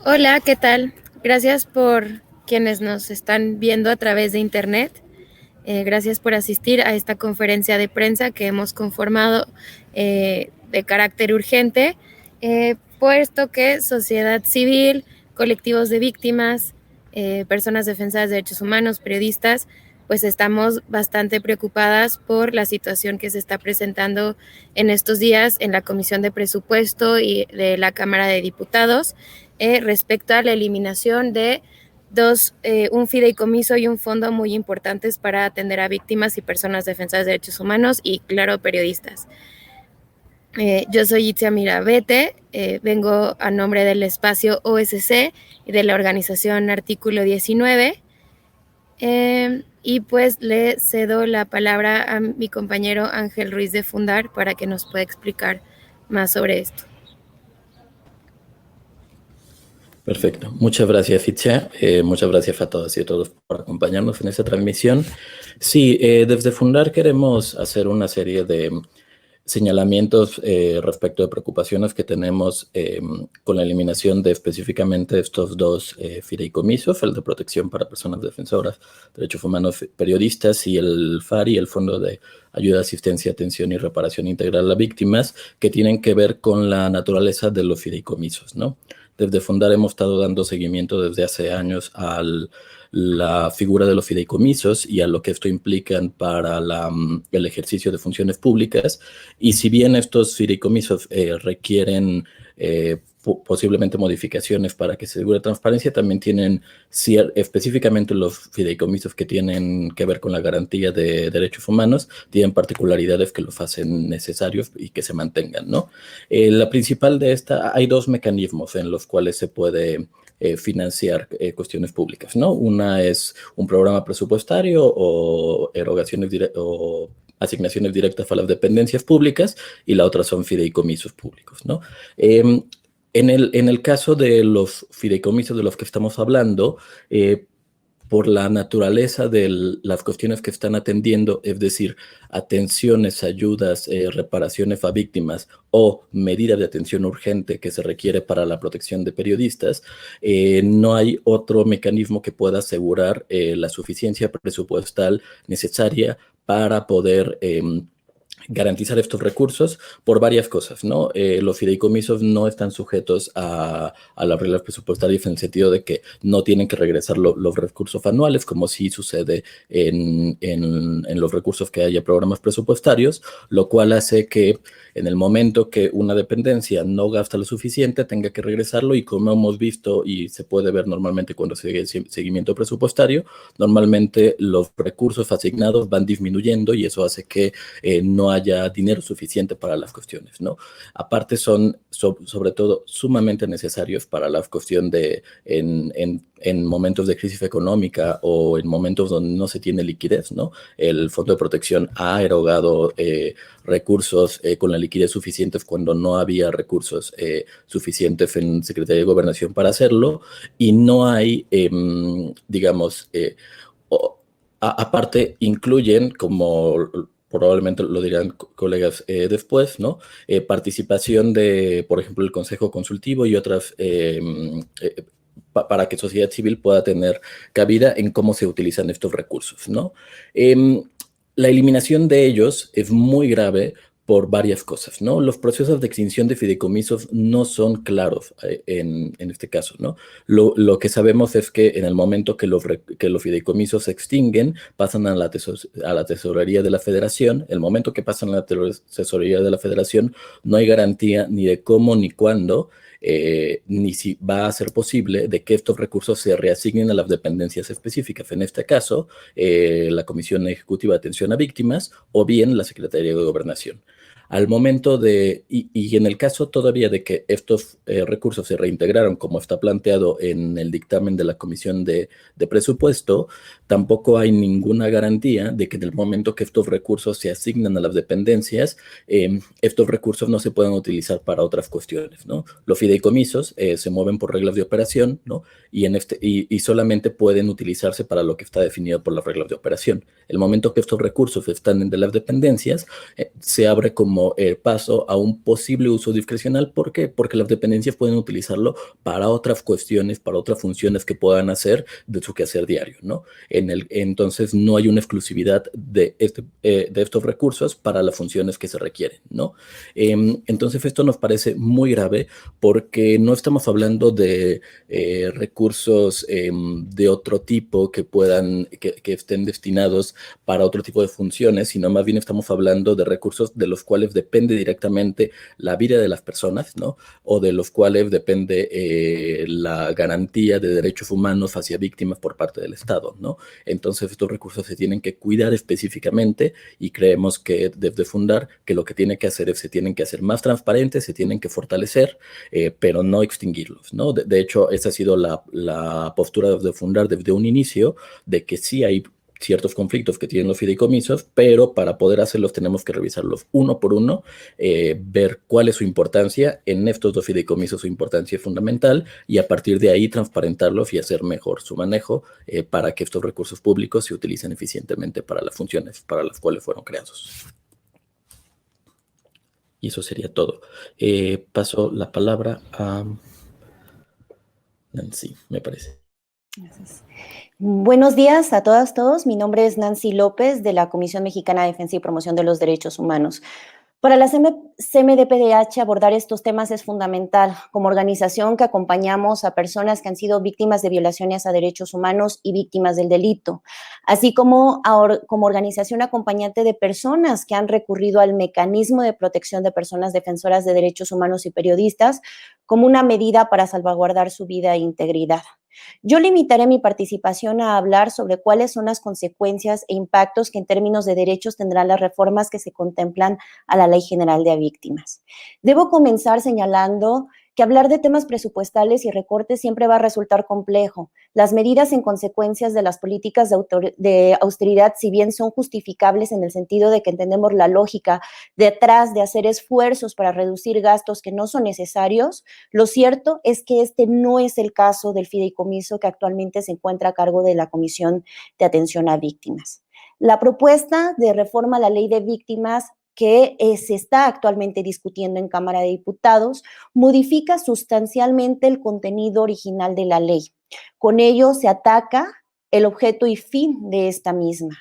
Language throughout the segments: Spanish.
Hola, ¿qué tal? Gracias por quienes nos están viendo a través de internet. Gracias por asistir a esta conferencia de prensa que hemos conformado de carácter urgente, puesto que sociedad civil, colectivos de víctimas, personas defensoras de derechos humanos, periodistas, pues estamos bastante preocupadas por la situación que se está presentando en estos días en la Comisión de Presupuesto y de la Cámara de Diputados respecto a la eliminación de un fideicomiso y un fondo muy importantes para atender a víctimas y personas defensoras de derechos humanos y, claro, periodistas. Yo soy Itzia Mirabete, vengo a nombre del espacio OSC y de la organización Artículo 19. Y pues le cedo la palabra a mi compañero Ángel Ruiz de Fundar para que nos pueda explicar más sobre esto. Perfecto. Muchas gracias, Itzia. Muchas gracias a todas y a todos por acompañarnos en esta transmisión. Sí, desde Fundar queremos hacer una serie de señalamientos respecto de preocupaciones que tenemos con la eliminación de específicamente estos dos fideicomisos, el de protección para personas defensoras de derechos humanos periodistas y el FARI, el Fondo de Ayuda, Asistencia, Atención y Reparación Integral a Víctimas, que tienen que ver con la naturaleza de los fideicomisos, ¿no? Desde Fundar hemos estado dando seguimiento desde hace años a la figura de los fideicomisos y a lo que esto implica para el ejercicio de funciones públicas. Y si bien estos fideicomisos requieren posiblemente modificaciones para que se asegure transparencia, también tienen específicamente los fideicomisos que tienen que ver con la garantía de derechos humanos, tienen particularidades que los hacen necesarios y que se mantengan, ¿no? La principal de esta, hay dos mecanismos en los cuales se puede financiar cuestiones públicas, ¿no? Una es un programa presupuestario o erogaciones o asignaciones directas a las dependencias públicas, y la otra son fideicomisos públicos, ¿no? En el caso de los fideicomisos de los que estamos hablando, por la naturaleza de las cuestiones que están atendiendo, es decir, atenciones, ayudas, reparaciones a víctimas o medidas de atención urgente que se requiere para la protección de periodistas, no hay otro mecanismo que pueda asegurar la suficiencia presupuestal necesaria para poder garantizar estos recursos por varias cosas, ¿no? Los fideicomisos no están sujetos a las reglas presupuestarias en el sentido de que no tienen que regresar los recursos anuales, como sí sucede en los recursos que haya programas presupuestarios, lo cual hace que en el momento que una dependencia no gasta lo suficiente, tenga que regresarlo, y como hemos visto y se puede ver normalmente cuando se hace seguimiento presupuestario, normalmente los recursos asignados van disminuyendo y eso hace que no haya dinero suficiente para las cuestiones, ¿no? Aparte son sobre todo sumamente necesarios para la cuestión de en momentos de crisis económica o en momentos donde no se tiene liquidez, ¿no? El Fondo de Protección ha erogado recursos con la liquidez suficientes cuando no había recursos suficientes en Secretaría de Gobernación para hacerlo, y no hay, digamos, aparte incluyen, como probablemente lo dirán colegas después, ¿no? Participación de, por ejemplo, el Consejo Consultivo y otras para que sociedad civil pueda tener cabida en cómo se utilizan estos recursos, ¿no? La eliminación de ellos es muy grave por varias cosas, ¿no? Los procesos de extinción de fideicomisos no son claros en este caso, ¿no? Lo que sabemos es que en el momento que los fideicomisos se extinguen, pasan a la tesorería de la Federación. El momento que pasan a la tesorería de la Federación, no hay garantía ni de cómo ni cuándo, ni si va a ser posible de que estos recursos se reasignen a las dependencias específicas. En este caso, la Comisión Ejecutiva de Atención a Víctimas o bien la Secretaría de Gobernación. Al momento y en el caso todavía de que estos recursos se reintegraron como está planteado en el dictamen de la Comisión de Presupuesto, tampoco hay ninguna garantía de que en el momento que estos recursos se asignan a las dependencias, estos recursos no se puedan utilizar para otras cuestiones, ¿no? Los fideicomisos se mueven por reglas de operación, ¿no? Y solamente pueden utilizarse para lo que está definido por las reglas de operación. El momento que estos recursos están en de las dependencias, se abre como como paso a un posible uso discrecional. ¿Por qué? Porque las dependencias pueden utilizarlo para otras cuestiones, para otras funciones que puedan hacer de su quehacer diario, ¿no? Entonces no hay una exclusividad de estos recursos para las funciones que se requieren, ¿no? Entonces esto nos parece muy grave porque no estamos hablando de recursos de otro tipo que estén destinados para otro tipo de funciones, sino más bien estamos hablando de recursos de los cuales depende directamente la vida de las personas, ¿no? O de los cuales depende la garantía de derechos humanos hacia víctimas por parte del Estado, ¿no? Entonces estos recursos se tienen que cuidar específicamente y creemos que desde Fundar que lo que tiene que hacer es se tienen que hacer más transparentes, se tienen que fortalecer, pero no extinguirlos, ¿no? De hecho, esa ha sido la postura de Fundar desde un inicio, de que sí hay ciertos conflictos que tienen los fideicomisos, pero para poder hacerlos tenemos que revisarlos uno por uno, ver cuál es su importancia. En estos dos fideicomisos su importancia es fundamental y a partir de ahí transparentarlos y hacer mejor su manejo para que estos recursos públicos se utilicen eficientemente para las funciones para las cuales fueron creados. Y eso sería todo. Paso la palabra a Nancy, me parece. Gracias. Buenos días a todas, todos. Mi nombre es Nancy López, de la Comisión Mexicana de Defensa y Promoción de los Derechos Humanos. Para la CMDPDH, abordar estos temas es fundamental. Como organización que acompañamos a personas que han sido víctimas de violaciones a derechos humanos y víctimas del delito, así como como organización acompañante de personas que han recurrido al mecanismo de protección de personas defensoras de derechos humanos y periodistas como una medida para salvaguardar su vida e integridad. Yo limitaré mi participación a hablar sobre cuáles son las consecuencias e impactos que en términos de derechos tendrán las reformas que se contemplan a la Ley General de Víctimas. Debo comenzar señalando que hablar de temas presupuestales y recortes siempre va a resultar complejo. Las medidas en consecuencias de las políticas de austeridad, si bien son justificables en el sentido de que entendemos la lógica detrás de hacer esfuerzos para reducir gastos que no son necesarios, lo cierto es que este no es el caso del fideicomiso que actualmente se encuentra a cargo de la Comisión de Atención a Víctimas. La propuesta de reforma a la Ley de Víctimas que se está actualmente discutiendo en Cámara de Diputados, modifica sustancialmente el contenido original de la ley. Con ello se ataca el objeto y fin de esta misma.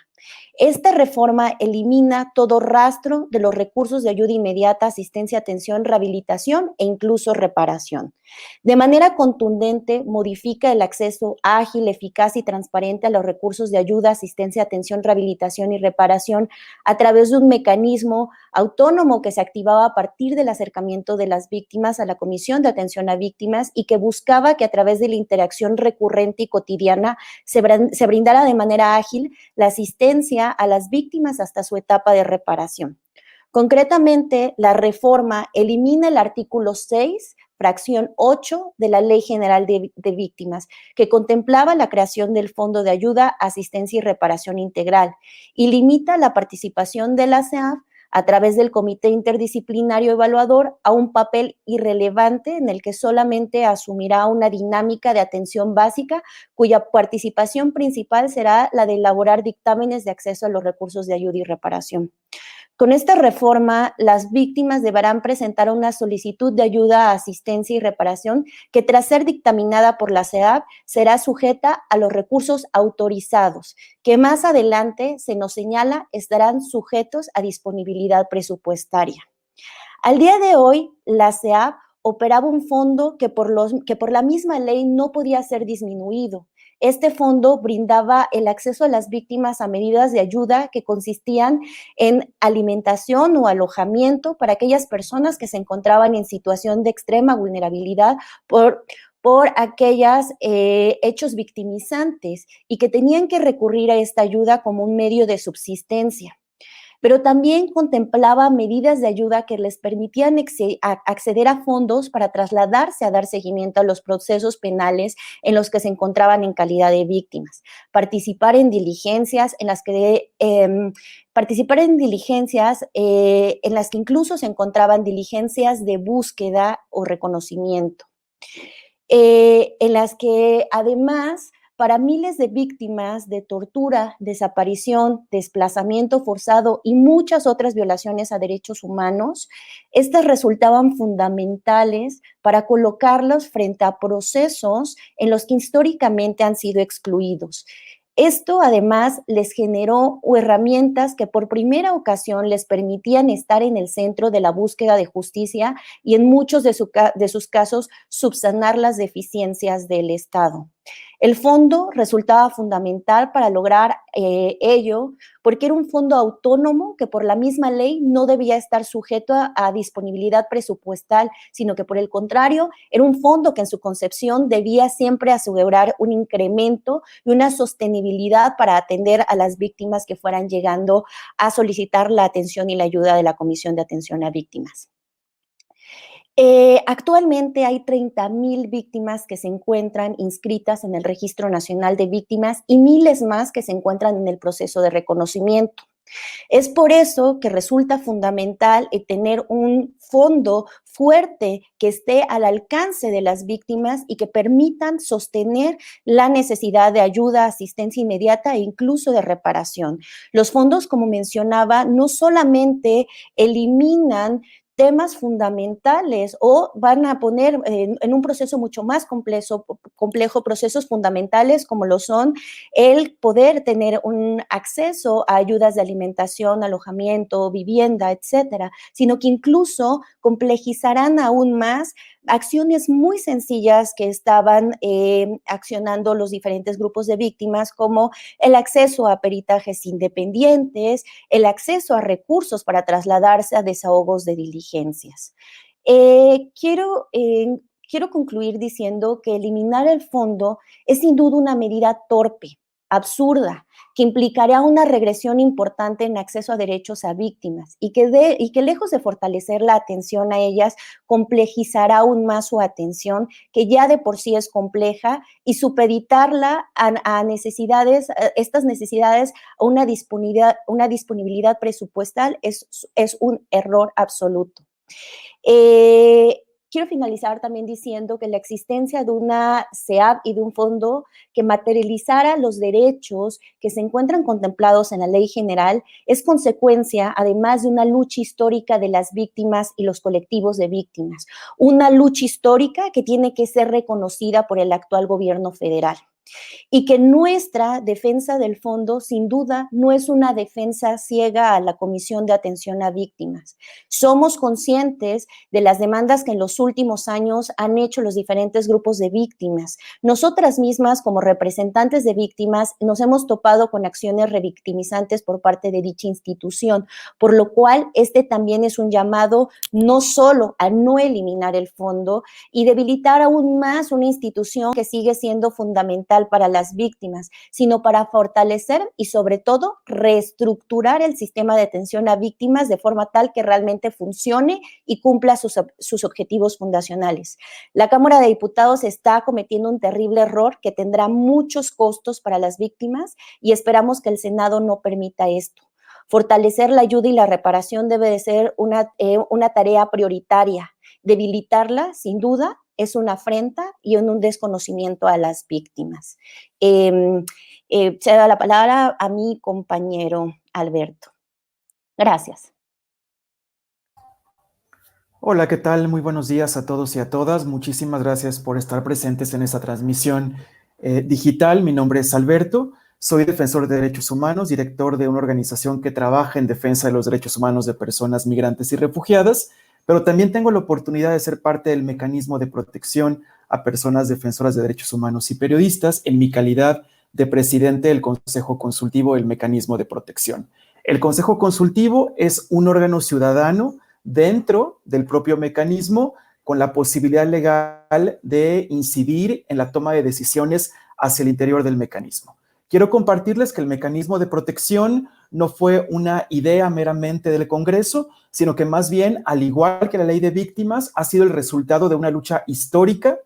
Esta reforma elimina todo rastro de los recursos de ayuda inmediata, asistencia, atención, rehabilitación e incluso reparación. De manera contundente, modifica el acceso ágil, eficaz y transparente a los recursos de ayuda, asistencia, atención, rehabilitación y reparación a través de un mecanismo autónomo que se activaba a partir del acercamiento de las víctimas a la Comisión de Atención a Víctimas y que buscaba que a través de la interacción recurrente y cotidiana se brindara de manera ágil la asistencia a las víctimas hasta su etapa de reparación. Concretamente, la reforma elimina el artículo 6, fracción 8 de la Ley General de Víctimas, que contemplaba la creación del Fondo de Ayuda, Asistencia y Reparación Integral, y limita la participación de la CEAF a través del Comité Interdisciplinario Evaluador a un papel irrelevante en el que solamente asumirá una dinámica de atención básica cuya participación principal será la de elaborar dictámenes de acceso a los recursos de ayuda y reparación. Con esta reforma, las víctimas deberán presentar una solicitud de ayuda, asistencia y reparación que, tras ser dictaminada por la CEAF, será sujeta a los recursos autorizados, que más adelante se nos señala estarán sujetos a disponibilidad presupuestaria. Al día de hoy, la CEAF operaba un fondo que por la misma ley no podía ser disminuido. Este fondo brindaba el acceso a las víctimas a medidas de ayuda que consistían en alimentación o alojamiento para aquellas personas que se encontraban en situación de extrema vulnerabilidad por aquellos hechos victimizantes y que tenían que recurrir a esta ayuda como un medio de subsistencia. Pero también contemplaba medidas de ayuda que les permitían acceder a fondos para trasladarse a dar seguimiento a los procesos penales en los que se encontraban en calidad de víctimas, participar en diligencias en las que incluso se encontraban diligencias de búsqueda o reconocimiento, en las que además para miles de víctimas de tortura, desaparición, desplazamiento forzado y muchas otras violaciones a derechos humanos, estas resultaban fundamentales para colocarlos frente a procesos en los que históricamente han sido excluidos. Esto además les generó herramientas que por primera ocasión les permitían estar en el centro de la búsqueda de justicia y en muchos de sus casos subsanar las deficiencias del Estado. El fondo resultaba fundamental para lograr ello porque era un fondo autónomo que por la misma ley no debía estar sujeto a disponibilidad presupuestal, sino que por el contrario era un fondo que en su concepción debía siempre asegurar un incremento y una sostenibilidad para atender a las víctimas que fueran llegando a solicitar la atención y la ayuda de la Comisión de Atención a Víctimas. Actualmente hay 30,000 víctimas que se encuentran inscritas en el Registro Nacional de Víctimas y miles más que se encuentran en el proceso de reconocimiento. Es por eso que resulta fundamental tener un fondo fuerte que esté al alcance de las víctimas y que permitan sostener la necesidad de ayuda, asistencia inmediata e incluso de reparación. Los fondos, como mencionaba, no solamente eliminan temas fundamentales o van a poner en un proceso mucho más complejo procesos fundamentales como lo son el poder tener un acceso a ayudas de alimentación, alojamiento, vivienda, etcétera, sino que incluso complejizarán aún más acciones muy sencillas que estaban accionando los diferentes grupos de víctimas, como el acceso a peritajes independientes, el acceso a recursos para trasladarse a desahogos de diligencias. Quiero concluir diciendo que eliminar el fondo es sin duda una medida torpe, absurda, que implicaría una regresión importante en acceso a derechos a víctimas y que lejos de fortalecer la atención a ellas, complejizará aún más su atención, que ya de por sí es compleja, y supeditarla a necesidades, estas necesidades, a una disponibilidad presupuestal es un error absoluto. Quiero finalizar también diciendo que la existencia de una SEAP y de un fondo que materializara los derechos que se encuentran contemplados en la Ley General es consecuencia, además, de una lucha histórica de las víctimas y los colectivos de víctimas. Una lucha histórica que tiene que ser reconocida por el actual gobierno federal. Y que nuestra defensa del fondo, sin duda, no es una defensa ciega a la Comisión de Atención a Víctimas. Somos conscientes de las demandas que en los últimos años han hecho los diferentes grupos de víctimas. Nosotras mismas, como representantes de víctimas, nos hemos topado con acciones revictimizantes por parte de dicha institución, por lo cual este también es un llamado no solo a no eliminar el fondo y debilitar aún más una institución que sigue siendo fundamental para las víctimas, sino para fortalecer y sobre todo reestructurar el sistema de atención a víctimas de forma tal que realmente funcione y cumpla sus objetivos fundacionales. La Cámara de Diputados está cometiendo un terrible error que tendrá muchos costos para las víctimas y esperamos que el Senado no permita esto. Fortalecer la ayuda y la reparación debe de ser una tarea prioritaria. Debilitarla, sin duda, es una afrenta y un desconocimiento a las víctimas. Cedo la palabra a mi compañero Alberto. Gracias. Hola, ¿qué tal? Muy buenos días a todos y a todas. Muchísimas gracias por estar presentes en esta transmisión digital. Mi nombre es Alberto, soy defensor de derechos humanos, director de una organización que trabaja en defensa de los derechos humanos de personas migrantes y refugiadas, pero también tengo la oportunidad de ser parte del mecanismo de protección a personas defensoras de derechos humanos y periodistas en mi calidad de presidente del Consejo Consultivo del Mecanismo de Protección. El Consejo Consultivo es un órgano ciudadano dentro del propio mecanismo con la posibilidad legal de incidir en la toma de decisiones hacia el interior del mecanismo. Quiero compartirles que el mecanismo de protección no fue una idea meramente del Congreso, sino que más bien, al igual que la ley de víctimas, ha sido el resultado de una lucha histórica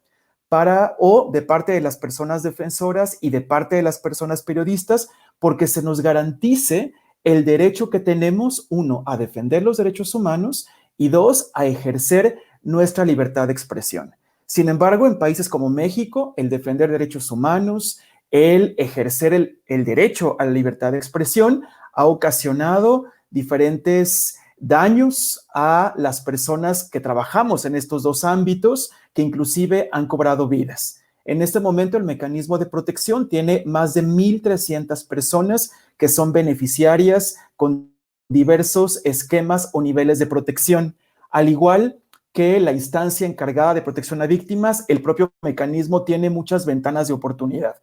de parte de las personas defensoras y de parte de las personas periodistas, porque se nos garantice el derecho que tenemos, uno, a defender los derechos humanos y dos, a ejercer nuestra libertad de expresión. Sin embargo, en países como México, el defender derechos humanos, el ejercer el derecho a la libertad de expresión ha ocasionado diferentes daños a las personas que trabajamos en estos dos ámbitos, que inclusive han cobrado vidas. En este momento, el mecanismo de protección tiene más de 1,300 personas que son beneficiarias con diversos esquemas o niveles de protección. Al igual que la instancia encargada de protección a víctimas, el propio mecanismo tiene muchas ventanas de oportunidad.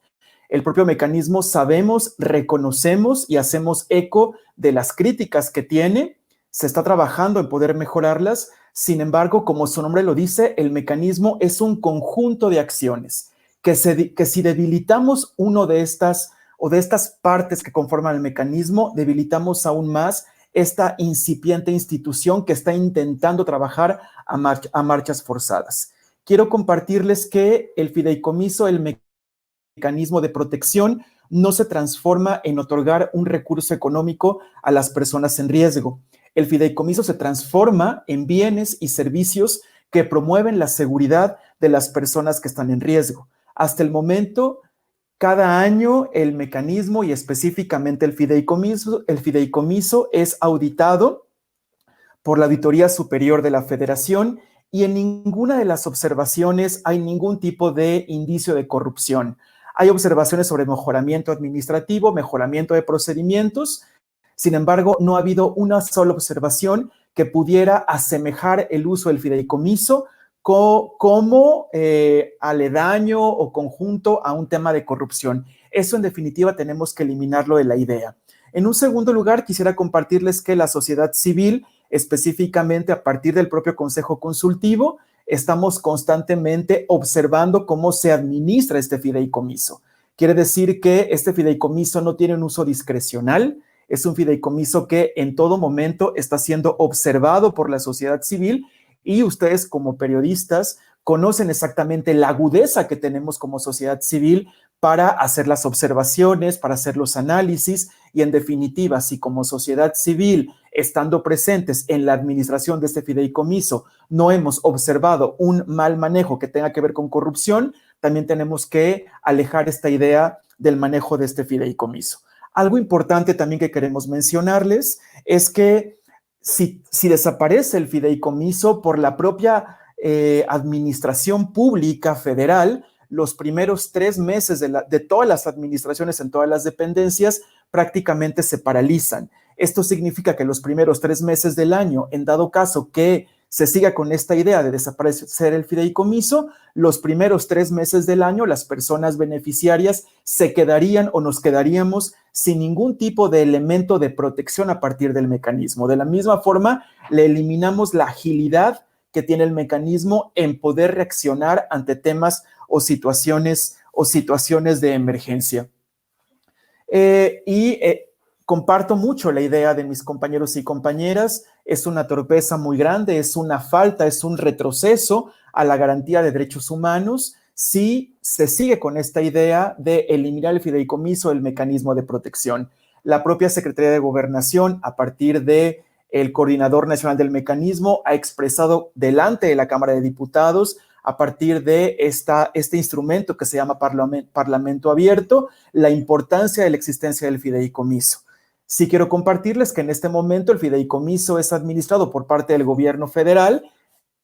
El propio mecanismo sabemos, reconocemos y hacemos eco de las críticas que tiene. Se está trabajando en poder mejorarlas. Sin embargo, como su nombre lo dice, el mecanismo es un conjunto de acciones que si debilitamos uno de estas partes que conforman el mecanismo, debilitamos aún más esta incipiente institución que está intentando trabajar a marchas forzadas. Quiero compartirles que el fideicomiso, el mecanismo de protección, no se transforma en otorgar un recurso económico a las personas en riesgo. El fideicomiso se transforma en bienes y servicios que promueven la seguridad de las personas que están en riesgo. Hasta el momento, cada año el mecanismo y específicamente el fideicomiso es auditado por la Auditoría Superior de la Federación y en ninguna de las observaciones hay ningún tipo de indicio de corrupción. Hay observaciones sobre mejoramiento administrativo, mejoramiento de procedimientos. Sin embargo, no ha habido una sola observación que pudiera asemejar el uso del fideicomiso como aledaño o conjunto a un tema de corrupción. Eso, en definitiva, tenemos que eliminarlo de la idea. En un segundo lugar, quisiera compartirles que la sociedad civil, específicamente a partir del propio Consejo Consultivo, estamos constantemente observando cómo se administra este fideicomiso. Quiere decir que este fideicomiso no tiene un uso discrecional, es un fideicomiso que en todo momento está siendo observado por la sociedad civil y ustedes como periodistas conocen exactamente la agudeza que tenemos como sociedad civil para hacer las observaciones, para hacer los análisis y en definitiva, si como sociedad civil, estando presentes en la administración de este fideicomiso, no hemos observado un mal manejo que tenga que ver con corrupción, también tenemos que alejar esta idea del manejo de este fideicomiso. Algo importante también que queremos mencionarles es que si desaparece el fideicomiso por la propia administración pública federal, los primeros 3 meses de todas las administraciones en todas las dependencias prácticamente se paralizan. Esto significa que los primeros 3 meses del año, en dado caso que se siga con esta idea de desaparecer el fideicomiso, los primeros 3 meses del año las personas beneficiarias se quedarían o nos quedaríamos sin ningún tipo de elemento de protección a partir del mecanismo. De la misma forma, le eliminamos la agilidad que tiene el mecanismo en poder reaccionar ante temas o situaciones de emergencia. Comparto mucho la idea de mis compañeros y compañeras. Es una torpeza muy grande, es una falta, es un retroceso a la garantía de derechos humanos si se sigue con esta idea de eliminar el fideicomiso del mecanismo de protección. La propia Secretaría de Gobernación, a partir de el coordinador nacional del mecanismo, ha expresado delante de la Cámara de Diputados, a partir de este instrumento que se llama Parlamento Abierto, la importancia de la existencia del fideicomiso. Sí quiero compartirles que en este momento el fideicomiso es administrado por parte del gobierno federal,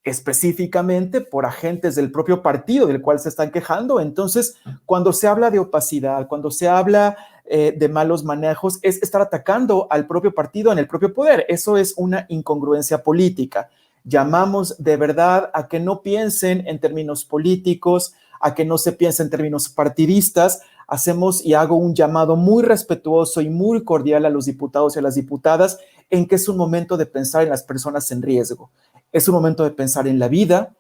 específicamente por agentes del propio partido del cual se están quejando. Entonces, cuando se habla de opacidad, cuando se habla de malos manejos, es estar atacando al propio partido en el propio poder. Eso es una incongruencia política. Llamamos de verdad a que no piensen en términos políticos, a que no se piense en términos partidistas. Hacemos y hago un llamado muy respetuoso y muy cordial a los diputados y a las diputadas en que es un momento de pensar en las personas en riesgo. Es un momento de pensar en la vida,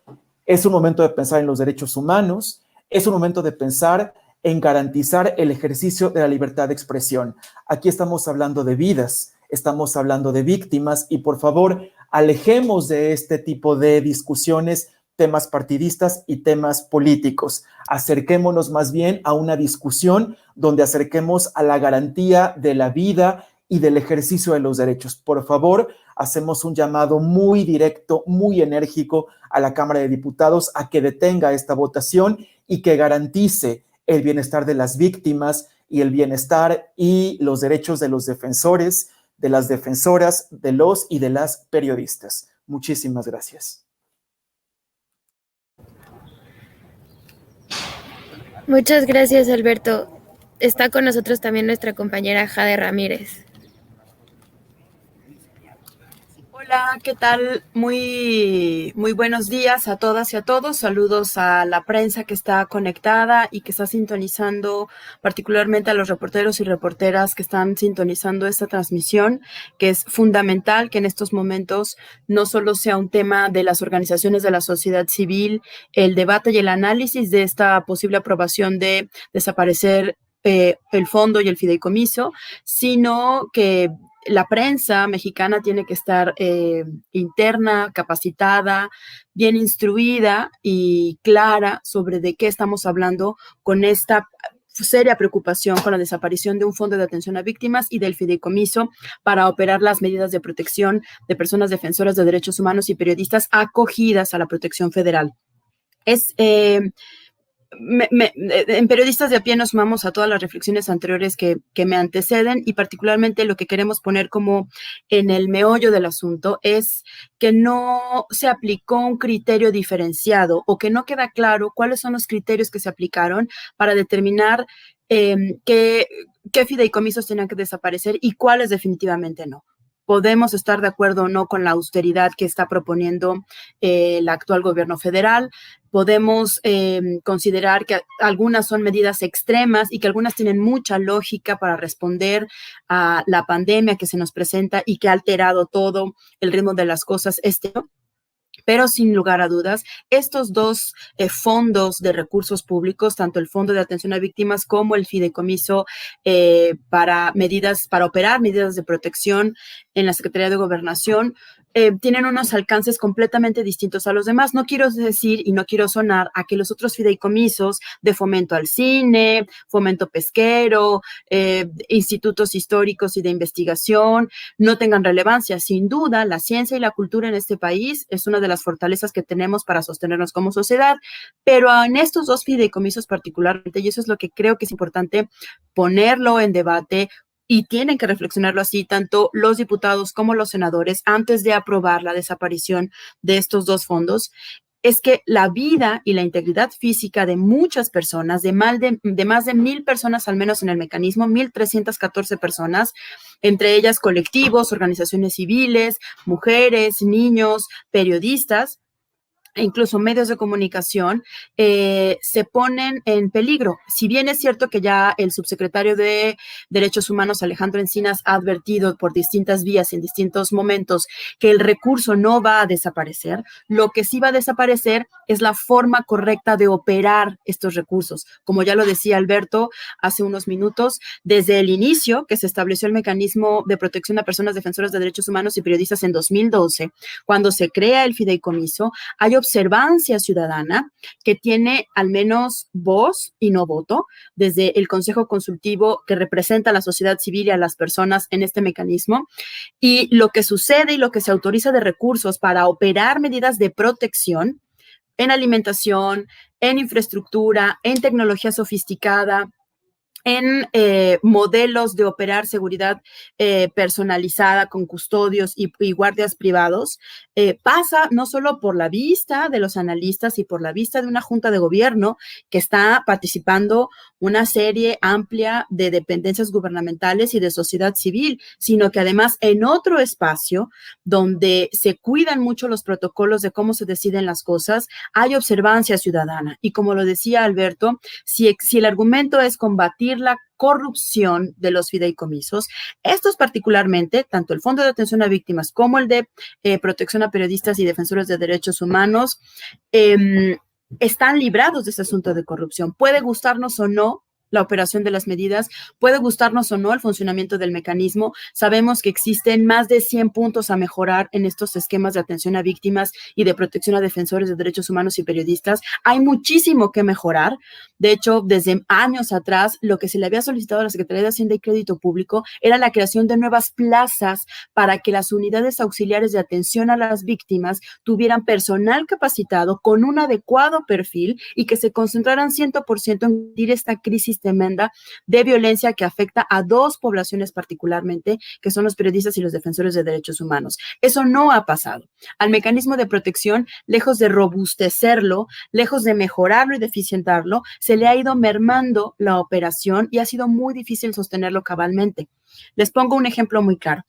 es un momento de pensar en los derechos humanos, es un momento de pensar en garantizar el ejercicio de la libertad de expresión. Aquí estamos hablando de vidas, estamos hablando de víctimas y por favor, alejemos de este tipo de discusiones temas partidistas y temas políticos. Acerquémonos más bien a una discusión donde acerquemos a la garantía de la vida y del ejercicio de los derechos. Por favor, hacemos un llamado muy directo, muy enérgico a la Cámara de Diputados a que detenga esta votación y que garantice el bienestar de las víctimas y el bienestar y los derechos de los defensores, de las defensoras, de los y de las periodistas. Muchísimas gracias. Muchas gracias, Alberto. Está con nosotros también nuestra compañera Jade Ramírez. Hola, ¿qué tal? Muy buenos días a todas y a todos. Saludos a la prensa que está conectada y que está sintonizando, particularmente a los reporteros y reporteras que están sintonizando esta transmisión, que es fundamental que en estos momentos no solo sea un tema de las organizaciones de la sociedad civil, el debate y el análisis de esta posible aprobación de desaparecer el fondo y el fideicomiso, sino que la prensa mexicana tiene que estar interna, capacitada, bien instruida y clara sobre de qué estamos hablando con esta seria preocupación con la desaparición de un fondo de atención a víctimas y del fideicomiso para operar las medidas de protección de personas defensoras de derechos humanos y periodistas acogidas a la protección federal. En Periodistas de a Pie nos sumamos a todas las reflexiones anteriores que me anteceden y particularmente lo que queremos poner como en el meollo del asunto es que no se aplicó un criterio diferenciado o que no queda claro cuáles son los criterios que se aplicaron para determinar qué fideicomisos tenían que desaparecer y cuáles definitivamente no. Podemos estar de acuerdo o no con la austeridad que está proponiendo el actual gobierno federal. Podemos considerar que algunas son medidas extremas y que algunas tienen mucha lógica para responder a la pandemia que se nos presenta y que ha alterado todo el ritmo de las cosas este año. Pero sin lugar a dudas, estos dos fondos de recursos públicos, tanto el Fondo de Atención a Víctimas como el fideicomiso para operar medidas de protección en la Secretaría de Gobernación, tienen unos alcances completamente distintos a los demás. No quiero decir y no quiero sonar a que los otros fideicomisos de fomento al cine, fomento pesquero, institutos históricos y de investigación no tengan relevancia. Sin duda, la ciencia y la cultura en este país es una de las fortalezas que tenemos para sostenernos como sociedad, pero en estos dos fideicomisos particularmente, y eso es lo que creo que es importante ponerlo en debate, y tienen que reflexionarlo así tanto los diputados como los senadores antes de aprobar la desaparición de estos dos fondos, es que la vida y la integridad física de muchas personas, de más de 1,000 personas al menos en el mecanismo, 1,314 personas, entre ellas colectivos, organizaciones civiles, mujeres, niños, periodistas, e incluso medios de comunicación, se ponen en peligro. Si bien es cierto que ya el subsecretario de Derechos Humanos, Alejandro Encinas, ha advertido por distintas vías en distintos momentos que el recurso no va a desaparecer, lo que sí va a desaparecer es la forma correcta de operar estos recursos. Como ya lo decía Alberto hace unos minutos, desde el inicio que se estableció el mecanismo de protección a personas defensoras de derechos humanos y periodistas en 2012, cuando se crea el fideicomiso, hay observancia ciudadana que tiene al menos voz y no voto desde el Consejo Consultivo que representa a la sociedad civil y a las personas en este mecanismo, y lo que sucede y lo que se autoriza de recursos para operar medidas de protección en alimentación, en infraestructura, en tecnología sofisticada, en modelos de operar seguridad personalizada con custodios y guardias privados, pasa no solo por la vista de los analistas y por la vista de una junta de gobierno que está participando una serie amplia de dependencias gubernamentales y de sociedad civil, sino que además en otro espacio donde se cuidan mucho los protocolos de cómo se deciden las cosas, hay observancia ciudadana. Y como lo decía Alberto, si el argumento es combatir la corrupción de los fideicomisos, estos particularmente, tanto el Fondo de Atención a Víctimas como el de Protección a Periodistas y Defensores de Derechos Humanos, están librados de ese asunto de corrupción. Puede gustarnos o no la operación de las medidas, puede gustarnos o no el funcionamiento del mecanismo. Sabemos que existen más de 100 puntos a mejorar en estos esquemas de atención a víctimas y de protección a defensores de derechos humanos y periodistas. Hay muchísimo que mejorar, De hecho, desde años atrás, lo que se le había solicitado a la Secretaría de Hacienda y Crédito Público era la creación de nuevas plazas para que las unidades auxiliares de atención a las víctimas tuvieran personal capacitado con un adecuado perfil y que se concentraran 100% en combatir esta crisis tremenda de violencia que afecta a dos poblaciones particularmente, que son los periodistas y los defensores de derechos humanos. Eso no ha pasado. Al mecanismo de protección, lejos de robustecerlo, lejos de mejorarlo y de eficientarlo, se le ha ido mermando la operación y ha sido muy difícil sostenerlo cabalmente. Les pongo un ejemplo muy claro.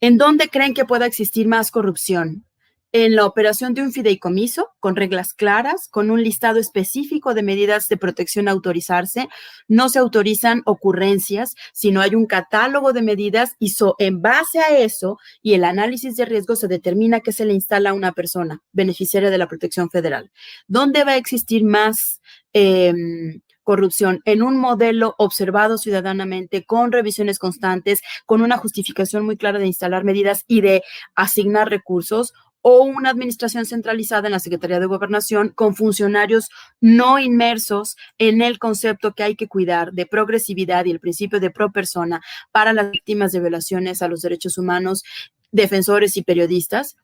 ¿En dónde creen que pueda existir más corrupción? En la operación de un fideicomiso, con reglas claras, con un listado específico de medidas de protección a autorizarse. No se autorizan ocurrencias, sino hay un catálogo de medidas y en base a eso y el análisis de riesgo se determina qué se le instala a una persona beneficiaria de la protección federal. ¿Dónde va a existir más corrupción? En un modelo observado ciudadanamente, con revisiones constantes, con una justificación muy clara de instalar medidas y de asignar recursos, o una administración centralizada en la Secretaría de Gobernación con funcionarios no inmersos en el concepto que hay que cuidar de progresividad y el principio de pro persona para las víctimas de violaciones a los derechos humanos, defensores y periodistas,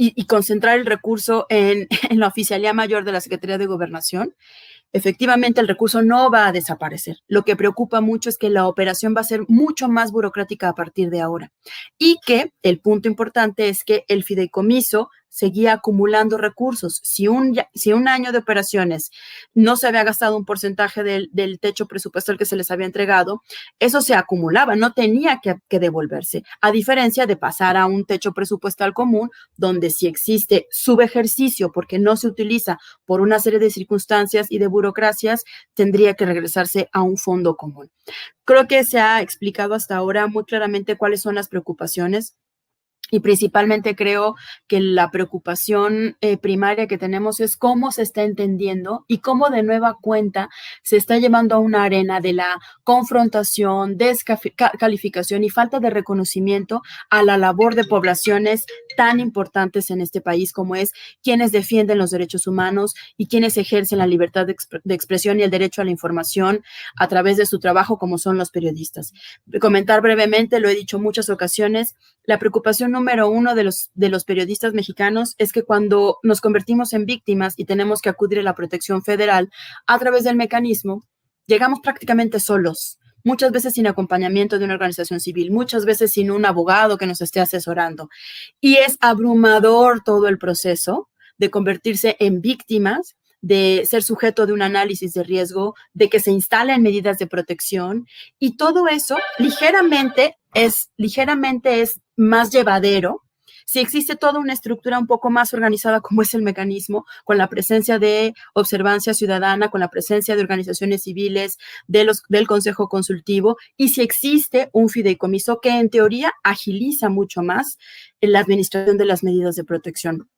y concentrar el recurso en la Oficialía Mayor de la Secretaría de Gobernación. Efectivamente, el recurso no va a desaparecer. Lo que preocupa mucho es que la operación va a ser mucho más burocrática a partir de ahora y que el punto importante es que el fideicomiso seguía acumulando recursos. Si un año de operaciones no se había gastado un porcentaje del techo presupuestal que se les había entregado, eso se acumulaba, no tenía que devolverse, a diferencia de pasar a un techo presupuestal común, donde si existe subejercicio porque no se utiliza por una serie de circunstancias y de burocracias, tendría que regresarse a un fondo común. Creo que se ha explicado hasta ahora muy claramente cuáles son las preocupaciones. Y principalmente creo que la preocupación primaria que tenemos es cómo se está entendiendo y cómo de nueva cuenta se está llevando a una arena de la confrontación, descalificación y falta de reconocimiento a la labor de poblaciones tan importantes en este país como es quienes defienden los derechos humanos y quienes ejercen la libertad de expresión y el derecho a la información a través de su trabajo, como son los periodistas. Comentar brevemente, lo he dicho en muchas ocasiones, la preocupación número uno de los periodistas mexicanos es que cuando nos convertimos en víctimas y tenemos que acudir a la protección federal a través del mecanismo, llegamos prácticamente solos, muchas veces sin acompañamiento de una organización civil, muchas veces sin un abogado que nos esté asesorando. Y es abrumador todo el proceso de convertirse en víctimas, de ser sujeto de un análisis de riesgo, de que se instalen medidas de protección y todo eso ligeramente es más llevadero si existe toda una estructura un poco más organizada como es el mecanismo, con la presencia de observancia ciudadana, con la presencia de organizaciones civiles, del Consejo Consultivo, y si existe un fideicomiso que en teoría agiliza mucho más la administración de las medidas de protección.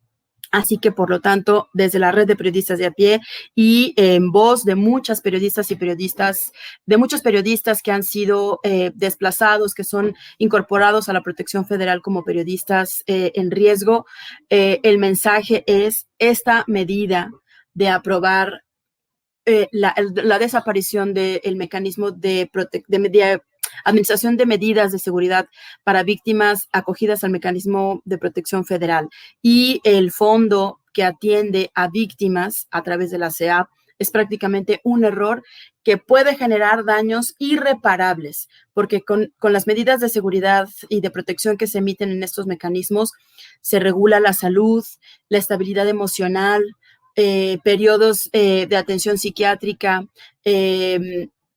Así que, por lo tanto, desde la red de periodistas de a pie y en voz de muchas periodistas y periodistas, de muchos periodistas que han sido desplazados, que son incorporados a la protección federal como periodistas en riesgo, el mensaje es esta medida de aprobar la desaparición del mecanismo de administración de medidas de seguridad para víctimas acogidas al mecanismo de protección federal y el fondo que atiende a víctimas a través de la CEAP es prácticamente un error que puede generar daños irreparables, porque con las medidas de seguridad y de protección que se emiten en estos mecanismos se regula la salud, la estabilidad emocional, periodos de atención psiquiátrica,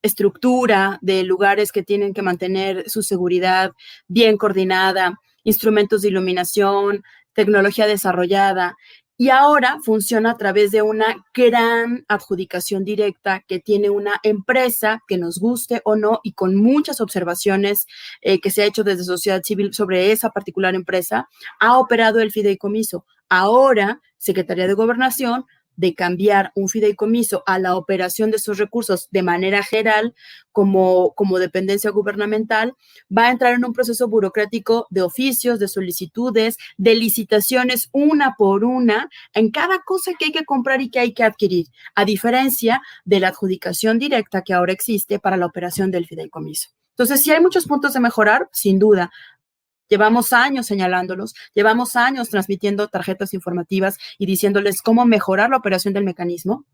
estructura de lugares que tienen que mantener su seguridad bien coordinada, instrumentos de iluminación, tecnología desarrollada. Y ahora funciona a través de una gran adjudicación directa que tiene una empresa, que nos guste o no, y con muchas observaciones que se ha hecho desde sociedad civil sobre esa particular empresa, ha operado el fideicomiso. Ahora, Secretaría de Gobernación de cambiar un fideicomiso a la operación de esos recursos de manera general como dependencia gubernamental, va a entrar en un proceso burocrático de oficios, de solicitudes, de licitaciones una por una en cada cosa que hay que comprar y que hay que adquirir, a diferencia de la adjudicación directa que ahora existe para la operación del fideicomiso. Entonces, sí hay muchos puntos de mejorar, sin duda. Llevamos años señalándolos, llevamos años transmitiendo tarjetas informativas y diciéndoles cómo mejorar la operación del mecanismo,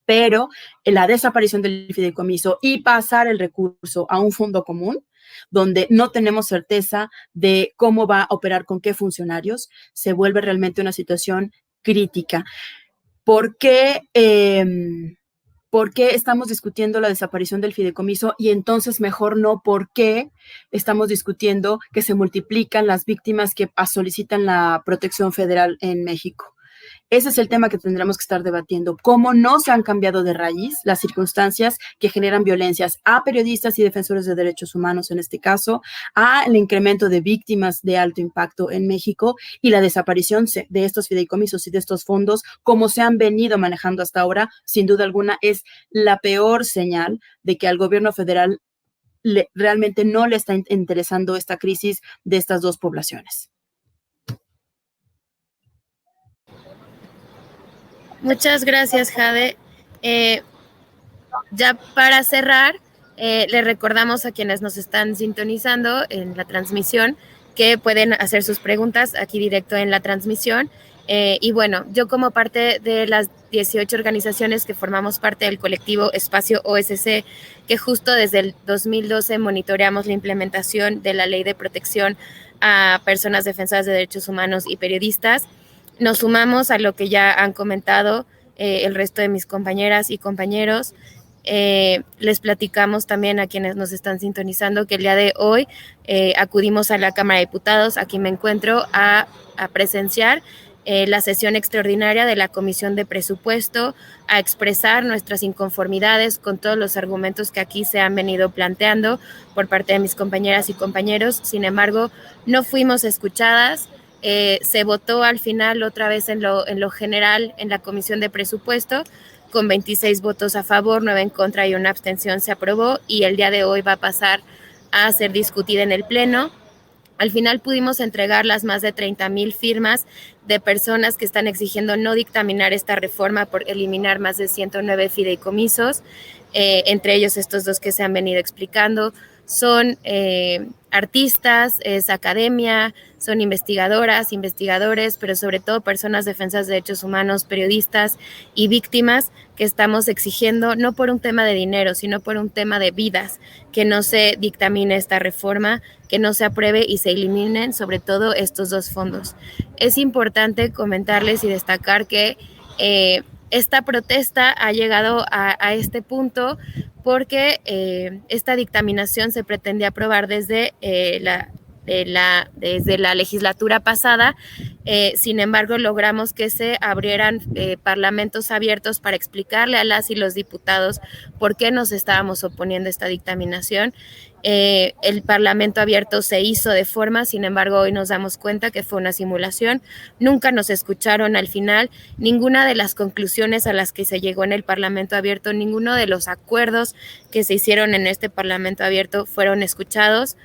pero la desaparición del fideicomiso y pasar el recurso a un fondo común, donde no tenemos certeza de cómo va a operar con qué funcionarios, se vuelve realmente una situación crítica. ¿Por qué estamos discutiendo la desaparición del fideicomiso? Y entonces mejor no, ¿por qué estamos discutiendo que se multiplican las víctimas que solicitan la protección federal en México? Ese es el tema que tendremos que estar debatiendo. ¿Cómo no se han cambiado de raíz las circunstancias que generan violencias a periodistas y defensores de derechos humanos, en este caso, al incremento de víctimas de alto impacto en México y la desaparición de estos fideicomisos y de estos fondos, como se han venido manejando hasta ahora? Sin duda alguna, es la peor señal de que al gobierno federal realmente no le está interesando esta crisis de estas dos poblaciones. Muchas gracias, Jade. Ya para cerrar, les recordamos a quienes nos están sintonizando en la transmisión que pueden hacer sus preguntas aquí directo en la transmisión. Y bueno, yo como parte de las 18 organizaciones que formamos parte del colectivo Espacio OSC, que justo desde el 2012 monitoreamos la implementación de la Ley de Protección a Personas Defensoras de Derechos Humanos y Periodistas, nos sumamos a lo que ya han comentado el resto de mis compañeras y compañeros. Les platicamos también a quienes nos están sintonizando que el día de hoy acudimos a la Cámara de Diputados, aquí me encuentro, a presenciar la sesión extraordinaria de la Comisión de Presupuesto, a expresar nuestras inconformidades con todos los argumentos que aquí se han venido planteando por parte de mis compañeras y compañeros. Sin embargo, no fuimos escuchadas. Se votó al final otra vez en lo general en la Comisión de Presupuesto, con 26 votos a favor, 9 en contra y una abstención se aprobó, y el día de hoy va a pasar a ser discutida en el Pleno. Al final pudimos entregar las más de 30,000 firmas de personas que están exigiendo no dictaminar esta reforma por eliminar más de 109 fideicomisos, entre ellos estos dos que se han venido explicando. Son artistas, es academia, son investigadoras, investigadores, pero sobre todo personas defensoras de derechos humanos, periodistas y víctimas que estamos exigiendo, no por un tema de dinero, sino por un tema de vidas, que no se dictamine esta reforma, que no se apruebe y se eliminen sobre todo estos dos fondos. Es importante comentarles y destacar que esta protesta ha llegado a este punto porque esta dictaminación se pretendía aprobar desde la legislatura pasada. Sin embargo, logramos que se abrieran parlamentos abiertos para explicarle a las y los diputados por qué nos estábamos oponiendo a esta dictaminación. El parlamento abierto se hizo de forma, sin embargo, hoy nos damos cuenta que fue una simulación. Nunca nos escucharon al final, ninguna de las conclusiones a las que se llegó en el parlamento abierto, ninguno de los acuerdos que se hicieron en este parlamento abierto fueron escuchados.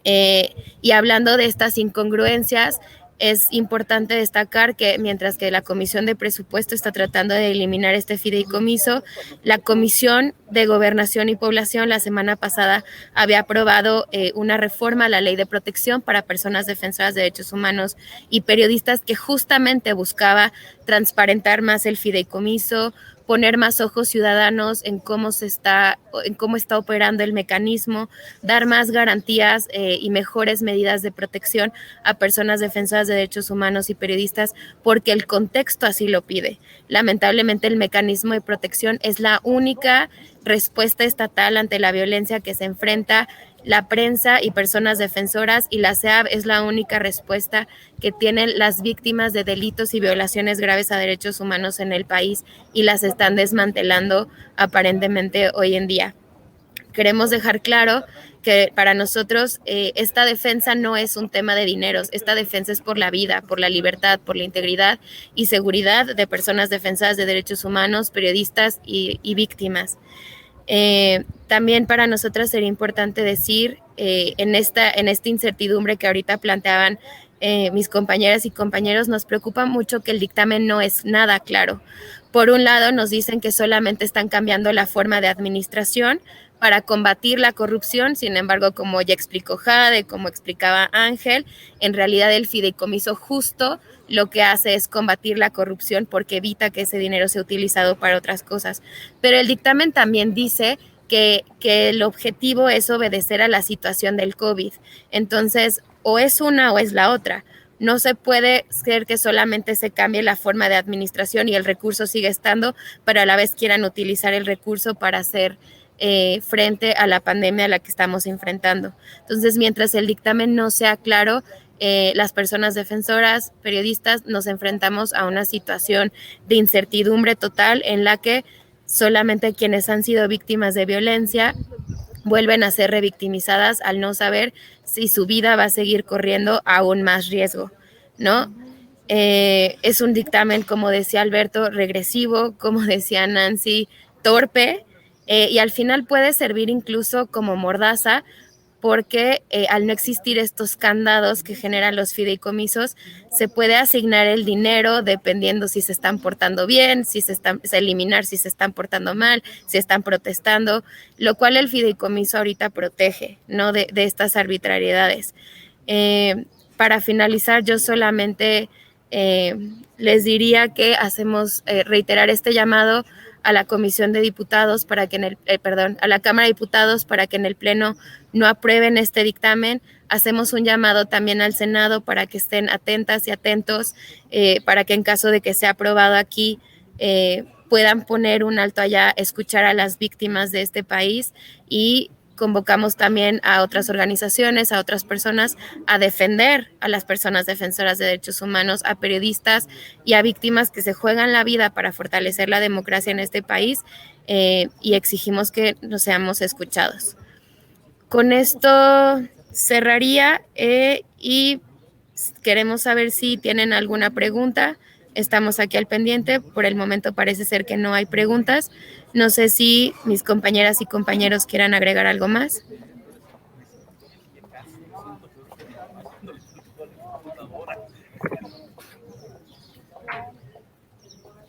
Y hablando de estas incongruencias, es importante destacar que mientras que la Comisión de Presupuesto está tratando de eliminar este fideicomiso, la Comisión de Gobernación y Población la semana pasada había aprobado una reforma a la Ley de Protección para Personas Defensoras de Derechos Humanos y Periodistas que justamente buscaba transparentar más el fideicomiso, poner más ojos ciudadanos en cómo está operando el mecanismo, dar más garantías y mejores medidas de protección a personas defensoras de derechos humanos y periodistas, porque el contexto así lo pide. Lamentablemente, el mecanismo de protección es la única respuesta estatal ante la violencia que se enfrenta la prensa y personas defensoras, y la CEAB es la única respuesta que tienen las víctimas de delitos y violaciones graves a derechos humanos en el país, y las están desmantelando aparentemente hoy en día. Queremos dejar claro que para nosotros esta defensa no es un tema de dineros, esta defensa es por la vida, por la libertad, por la integridad y seguridad de personas defensoras de derechos humanos, periodistas y víctimas. También para nosotras sería importante decir en esta incertidumbre que ahorita planteaban mis compañeras y compañeros, nos preocupa mucho que el dictamen no es nada claro. Por un lado, nos dicen que solamente están cambiando la forma de administración para combatir la corrupción. Sin embargo, como ya explicó Jade, como explicaba Ángel, en realidad el fideicomiso justo lo que hace es combatir la corrupción porque evita que ese dinero sea utilizado para otras cosas. Pero el dictamen también dice que el objetivo es obedecer a la situación del COVID. Entonces, o es una o es la otra. No se puede ser que solamente se cambie la forma de administración y el recurso sigue estando, pero a la vez quieran utilizar el recurso para hacer frente a la pandemia a la que estamos enfrentando. Entonces, mientras el dictamen no sea claro, las personas defensoras, periodistas, nos enfrentamos a una situación de incertidumbre total en la que solamente quienes han sido víctimas de violencia vuelven a ser revictimizadas al no saber si su vida va a seguir corriendo aún más riesgo, ¿no? Es un dictamen, como decía Alberto, regresivo, como decía Nancy, torpe, y al final puede servir incluso como mordaza porque al no existir estos candados que generan los fideicomisos, se puede asignar el dinero dependiendo si se están portando bien, si se eliminar si se están portando mal, si están protestando, lo cual el fideicomiso ahorita protege, ¿no? de estas arbitrariedades. Para finalizar, yo solamente les diría que hacemos reiterar este llamado a la Comisión de Diputados para que a la Cámara de Diputados para que en el Pleno no aprueben este dictamen. Hacemos un llamado también al Senado para que estén atentas y atentos, para que en caso de que sea aprobado aquí, puedan poner un alto allá, escuchar a las víctimas de este país, y convocamos también a otras organizaciones, a otras personas a defender a las personas defensoras de derechos humanos, a periodistas y a víctimas que se juegan la vida para fortalecer la democracia en este país, y exigimos que nos seamos escuchados. Con esto cerraría y queremos saber si tienen alguna pregunta. Estamos aquí al pendiente. Por el momento parece ser que no hay preguntas. No sé si mis compañeras y compañeros quieran agregar algo más.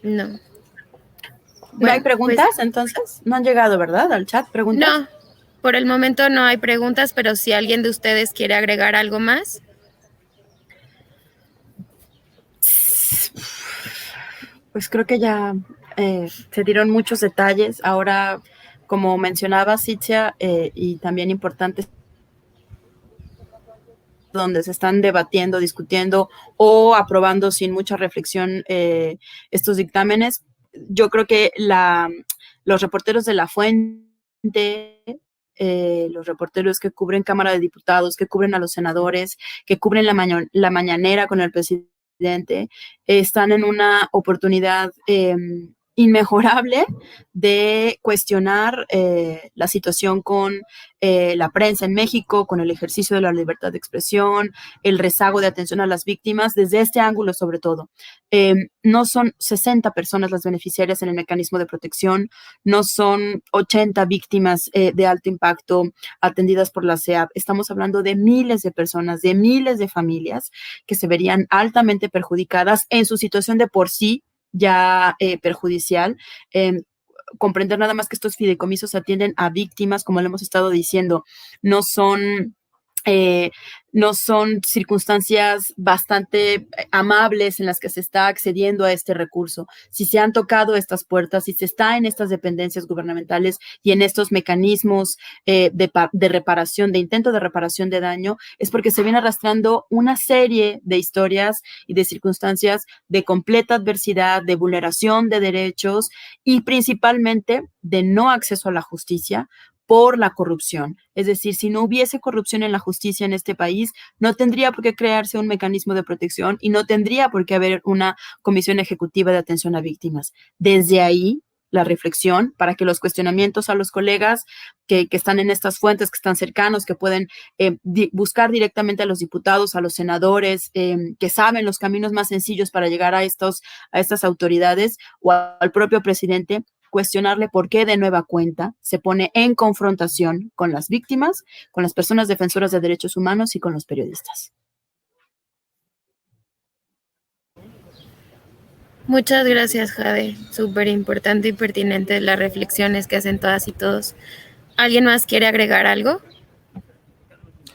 No. ¿No Bueno, hay preguntas pues, entonces? No han llegado, ¿verdad? Al chat, preguntas. No, por el momento no hay preguntas, pero si alguien de ustedes quiere agregar algo más. Pues creo que ya se dieron muchos detalles. Ahora, como mencionaba Citzia, y también importante, donde se están debatiendo, discutiendo o aprobando sin mucha reflexión estos dictámenes. Yo creo que los reporteros de La Fuente, los reporteros que cubren Cámara de Diputados, que cubren a los senadores, que cubren la mañanera con el presidente, están en una oportunidad inmejorable de cuestionar la situación con la prensa en México, con el ejercicio de la libertad de expresión, el rezago de atención a las víctimas, desde este ángulo sobre todo. No son 60 personas las beneficiarias en el mecanismo de protección, no son 80 víctimas de alto impacto atendidas por la CEAP. Estamos hablando de miles de personas, de miles de familias que se verían altamente perjudicadas en su situación de por sí ya perjudicial. Comprender nada más que estos fideicomisos atienden a víctimas, como le hemos estado diciendo, no son circunstancias bastante amables en las que se está accediendo a este recurso. Si se han tocado estas puertas, si se está en estas dependencias gubernamentales y en estos mecanismos de reparación, de intento de reparación de daño, es porque se viene arrastrando una serie de historias y de circunstancias de completa adversidad, de vulneración de derechos y principalmente de no acceso a la justicia por la corrupción. Es decir, si no hubiese corrupción en la justicia en este país, no tendría por qué crearse un mecanismo de protección y no tendría por qué haber una comisión ejecutiva de atención a víctimas. Desde ahí, la reflexión, para que los cuestionamientos a los colegas que están en estas fuentes, que están cercanos, que pueden buscar directamente a los diputados, a los senadores, que saben los caminos más sencillos para llegar a estas autoridades o al propio presidente, cuestionarle por qué de nueva cuenta se pone en confrontación con las víctimas, con las personas defensoras de derechos humanos y con los periodistas. Muchas gracias, Jade. Súper importante y pertinente las reflexiones que hacen todas y todos. ¿Alguien más quiere agregar algo?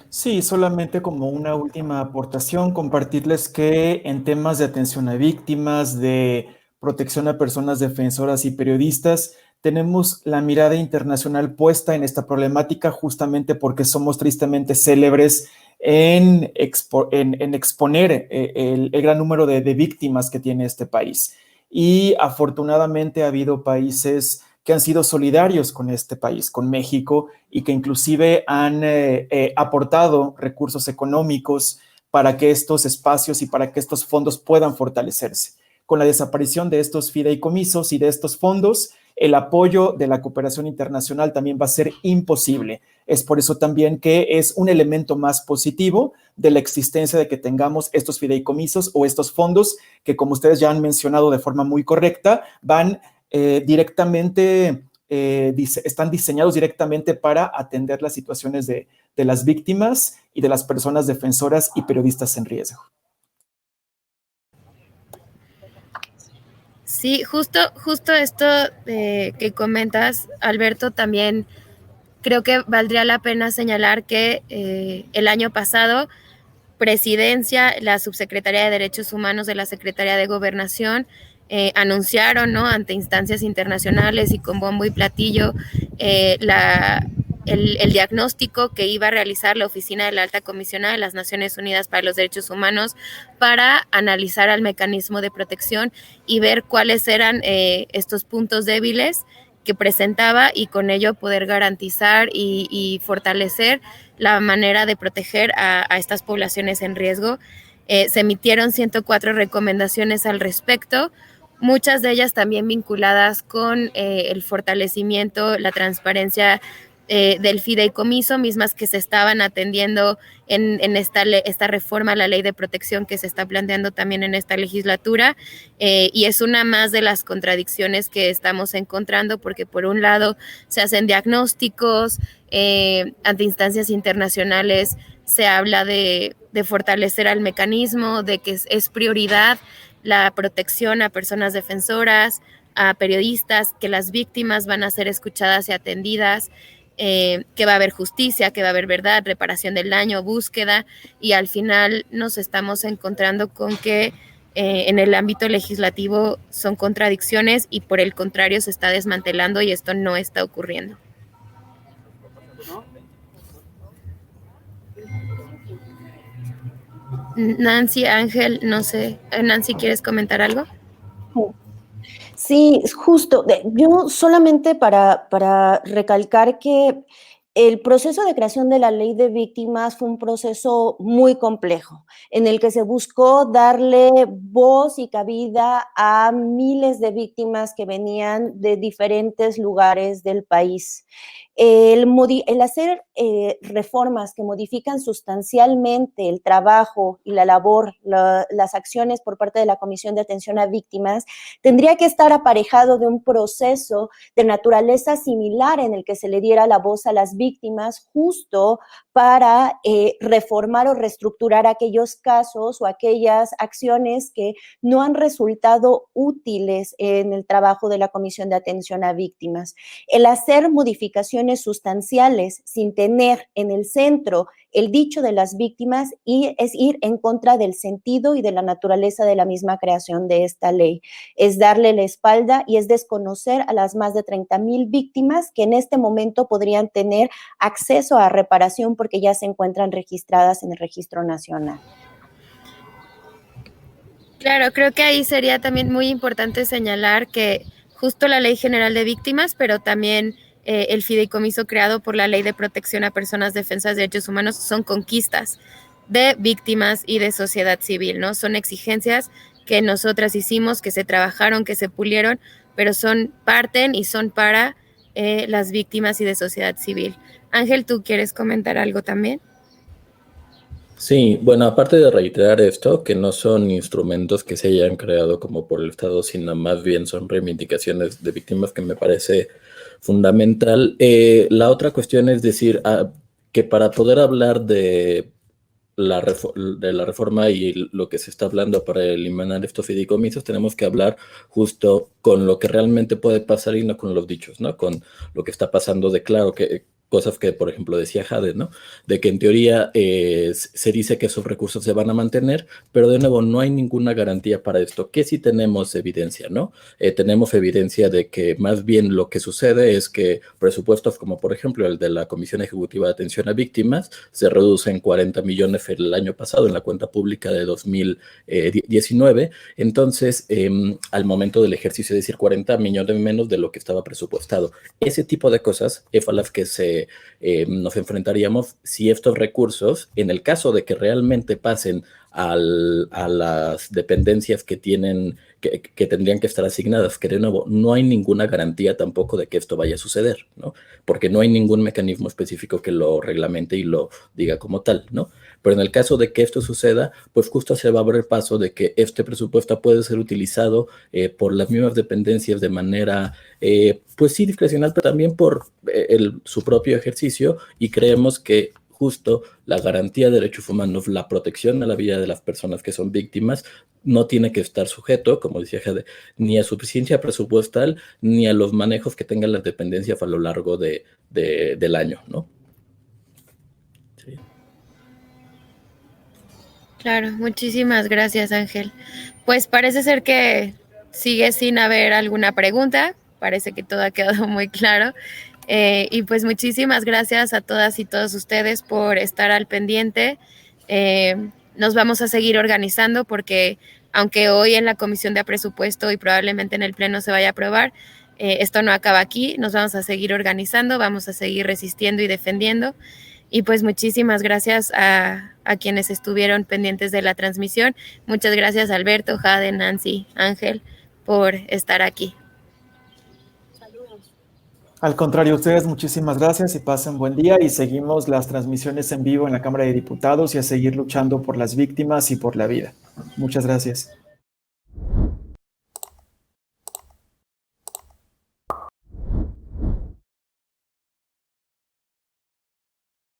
Sí, solamente como una última aportación, compartirles que en temas de atención a víctimas, de protección a personas defensoras y periodistas, tenemos la mirada internacional puesta en esta problemática justamente porque somos tristemente célebres en exponer el gran número de víctimas que tiene este país. Y afortunadamente ha habido países que han sido solidarios con este país, con México, y que inclusive han aportado recursos económicos para que estos espacios y para que estos fondos puedan fortalecerse. Con la desaparición de estos fideicomisos y de estos fondos, el apoyo de la cooperación internacional también va a ser imposible. Es por eso también que es un elemento más positivo de la existencia de que tengamos estos fideicomisos o estos fondos que, como ustedes ya han mencionado de forma muy correcta, van directamente, están diseñados directamente para atender las situaciones de las víctimas y de las personas defensoras y periodistas en riesgo. Sí, justo esto que comentas, Alberto, también creo que valdría la pena señalar que el año pasado Presidencia, la Subsecretaría de Derechos Humanos de la Secretaría de Gobernación anunciaron, ¿no?, ante instancias internacionales y con bombo y platillo el diagnóstico que iba a realizar la Oficina de la Alta Comisionada de las Naciones Unidas para los Derechos Humanos para analizar al mecanismo de protección y ver cuáles eran estos puntos débiles que presentaba y con ello poder garantizar y fortalecer la manera de proteger a estas poblaciones en riesgo. Se emitieron 104 recomendaciones al respecto, muchas de ellas también vinculadas con el fortalecimiento, la transparencia del fideicomiso, mismas que se estaban atendiendo en esta reforma a la ley de protección que se está planteando también en esta legislatura, y es una más de las contradicciones que estamos encontrando, porque por un lado se hacen diagnósticos ante instancias internacionales, se habla de fortalecer al mecanismo, de que es prioridad la protección a personas defensoras, a periodistas, que las víctimas van a ser escuchadas y atendidas, que va a haber justicia, que va a haber verdad, reparación del daño, búsqueda, y al final nos estamos encontrando con que en el ámbito legislativo son contradicciones y por el contrario se está desmantelando y esto no está ocurriendo. Nancy, Ángel, no sé, Nancy, ¿quieres comentar algo? Sí, justo. Yo solamente para recalcar que el proceso de creación de la ley de víctimas fue un proceso muy complejo, en el que se buscó darle voz y cabida a miles de víctimas que venían de diferentes lugares del país. El hacer reformas que modifican sustancialmente el trabajo y la labor, las acciones por parte de la Comisión de Atención a Víctimas, tendría que estar aparejado de un proceso de naturaleza similar en el que se le diera la voz a las víctimas justo para reformar o reestructurar aquellos casos o aquellas acciones que no han resultado útiles en el trabajo de la Comisión de Atención a Víctimas. El hacer modificaciones sustanciales sin tener en el centro el dicho de las víctimas y es ir en contra del sentido y de la naturaleza de la misma creación de esta ley. Es darle la espalda y es desconocer a las más de 30,000 víctimas que en este momento podrían tener acceso a reparación porque ya se encuentran registradas en el Registro Nacional. Claro, creo que ahí sería también muy importante señalar que justo la Ley General de Víctimas, pero también el fideicomiso creado por la Ley de Protección a Personas Defensoras de Derechos Humanos son conquistas de víctimas y de sociedad civil, ¿no? Son exigencias que nosotras hicimos, que se trabajaron, que se pulieron pero parten y son para las víctimas y de sociedad civil. Ángel, ¿tú quieres comentar algo también? Sí, bueno, aparte de reiterar esto, que no son instrumentos que se hayan creado como por el Estado, sino más bien son reivindicaciones de víctimas, que me parece fundamental. La otra cuestión es decir que para poder hablar de de la reforma y lo que se está hablando para eliminar estos fideicomisos, tenemos que hablar justo con lo que realmente puede pasar y no con los dichos, ¿no? Con lo que está pasando de claro, que cosas que, por ejemplo, decía Jade, ¿no? De que en teoría se dice que esos recursos se van a mantener, pero de nuevo no hay ninguna garantía para esto. Que sí tenemos evidencia, ¿no? Tenemos evidencia de que más bien lo que sucede es que presupuestos como, por ejemplo, el de la Comisión Ejecutiva de Atención a Víctimas se reduce en 40 millones el año pasado en la cuenta pública de 2019. Entonces, al momento del ejercicio, es decir, 40 millones menos de lo que estaba presupuestado. Ese tipo de cosas es a las que nos enfrentaríamos si estos recursos, en el caso de que realmente pasen a las dependencias que tienen, que tendrían que estar asignadas, que de nuevo no hay ninguna garantía tampoco de que esto vaya a suceder, ¿no? Porque no hay ningún mecanismo específico que lo reglamente y lo diga como tal, ¿no? Pero en el caso de que esto suceda, pues justo se va a abrir paso de que este presupuesto puede ser utilizado por las mismas dependencias de manera, pues sí, discrecional, pero también por su propio ejercicio, y creemos que justo la garantía de derechos humanos, la protección a la vida de las personas que son víctimas, no tiene que estar sujeto, como decía Jade, ni a suficiencia presupuestal, ni a los manejos que tengan las dependencias a lo largo del año, ¿no? Sí. Claro, muchísimas gracias, Ángel. Pues parece ser que sigue sin haber alguna pregunta, parece que todo ha quedado muy claro. Y pues muchísimas gracias a todas y todos ustedes por estar al pendiente. Nos vamos a seguir organizando porque aunque hoy en la Comisión de Presupuesto y probablemente en el Pleno se vaya a aprobar, esto no acaba aquí, nos vamos a seguir organizando, vamos a seguir resistiendo y defendiendo. Y pues muchísimas gracias a quienes estuvieron pendientes de la transmisión. Muchas gracias Alberto, Jade, Nancy, Ángel por estar aquí. Al contrario, ustedes muchísimas gracias y pasen buen día, y seguimos las transmisiones en vivo en la Cámara de Diputados y a seguir luchando por las víctimas y por la vida. Muchas gracias.